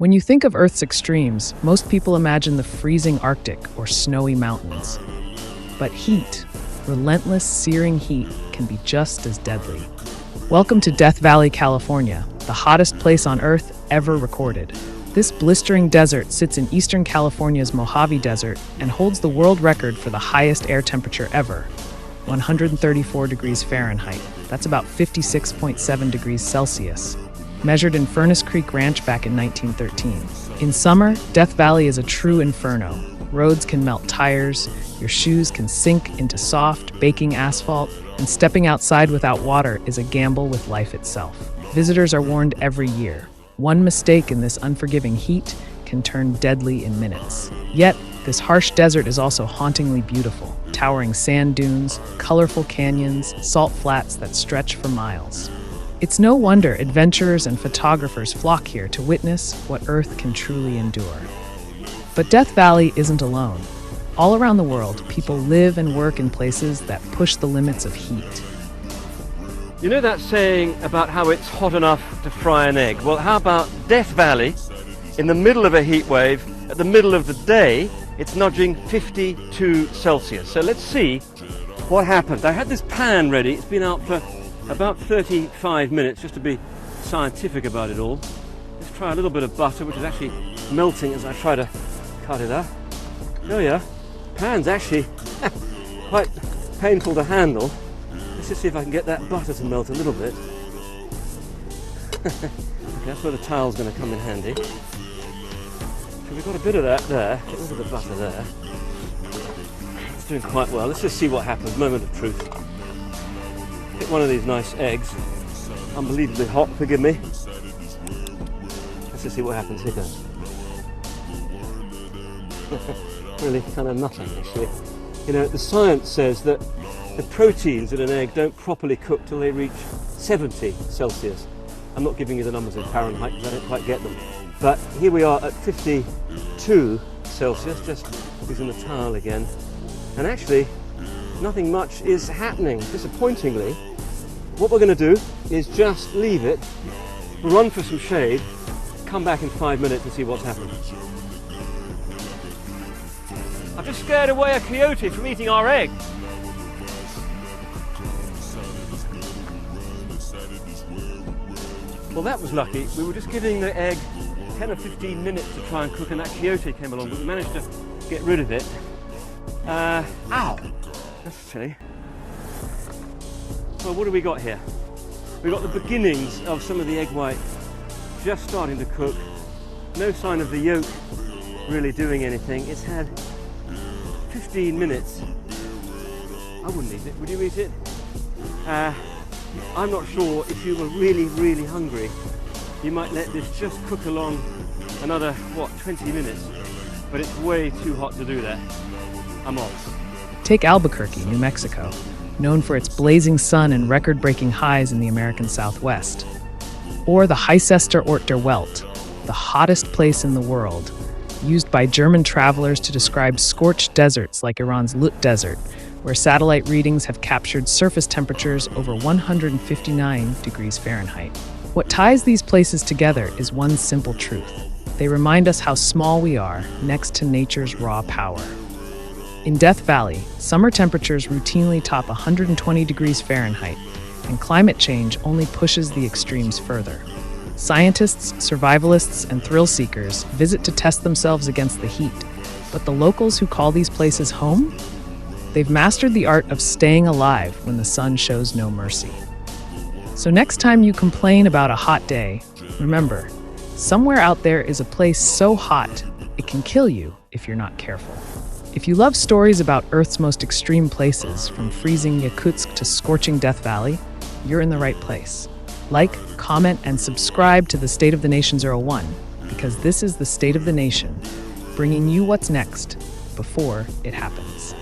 When you think of Earth's extremes, most people imagine the freezing Arctic or snowy mountains. But heat, relentless, searing heat, can be just as deadly. Welcome to Death Valley, California, the hottest place on Earth ever recorded. This blistering desert sits in eastern California's Mojave Desert and holds the world record for the highest air temperature ever, 134 degrees Fahrenheit. That's about 56.7 degrees Celsius, measured in Furnace Creek Ranch back in 1913. In summer, Death Valley is a true inferno. Roads can melt tires, your shoes can sink into soft, baking asphalt, and stepping outside without water is a gamble with life itself. Visitors are warned every year. One mistake in this unforgiving heat can turn deadly in minutes. Yet, this harsh desert is also hauntingly beautiful. Towering sand dunes, colorful canyons, salt flats that stretch for miles. It's no wonder adventurers and photographers flock here to witness what Earth can truly endure. But Death Valley isn't alone. All around the world, people live and work in places that push the limits of heat. You know that saying about how it's hot enough to fry an egg? Well, how about Death Valley, in the middle of a heat wave, at the middle of the day, it's nudging 52 Celsius. So let's see what happened. I had this pan ready. It's been out for about 35 minutes, just to be scientific about it all. Let's try a little bit of butter, which is actually melting as I try to cut it up. Oh yeah, pan's actually quite painful to handle. Let's just see if I can get that butter to melt a little bit. Okay, that's where the towel's going to come in handy. So we've got a bit of that there, get rid of the butter there. It's doing quite well. Let's just see what happens, moment of truth. Get one of these nice eggs, unbelievably hot, forgive me. Let's just see what happens. Here goes. Really kind of nothing actually. You know, the science says that the proteins in an egg don't properly cook till they reach 70 Celsius. I'm not giving you the numbers in Fahrenheit because I don't quite get them. But here we are at 52 Celsius, just using the towel again. And actually, nothing much is happening, disappointingly. What we're going to do is just leave it, run for some shade, come back in 5 minutes and see what's happened. I've just scared away a coyote from eating our egg. Well, that was lucky. We were just giving the egg 10 or 15 minutes to try and cook, and that coyote came along, but we managed to get rid of it. Ow! That's silly. Well, what do we got here? We've got the beginnings of some of the egg white just starting to cook. No sign of the yolk really doing anything. It's had 15 minutes. I wouldn't eat it. Would you eat it? I'm not sure. If you were really, really hungry, you might let this just cook along another, 20 minutes. But it's way too hot to do that. I'm off. Take Albuquerque, New Mexico, known for its blazing sun and record-breaking highs in the American Southwest. Or the Heisester Ort der Welt, the hottest place in the world, used by German travelers to describe scorched deserts like Iran's Lut Desert, where satellite readings have captured surface temperatures over 159 degrees Fahrenheit. What ties these places together is one simple truth. They remind us how small we are next to nature's raw power. In Death Valley, summer temperatures routinely top 120 degrees Fahrenheit, and climate change only pushes the extremes further. Scientists, survivalists, and thrill seekers visit to test themselves against the heat, but the locals who call these places home? They've mastered the art of staying alive when the sun shows no mercy. So next time you complain about a hot day, remember, somewhere out there is a place so hot, it can kill you if you're not careful. If you love stories about Earth's most extreme places, from freezing Yakutsk to scorching Death Valley, you're in the right place. Like, comment, and subscribe to the State of the Nation 01, because this is the State of the Nation, bringing you what's next before it happens.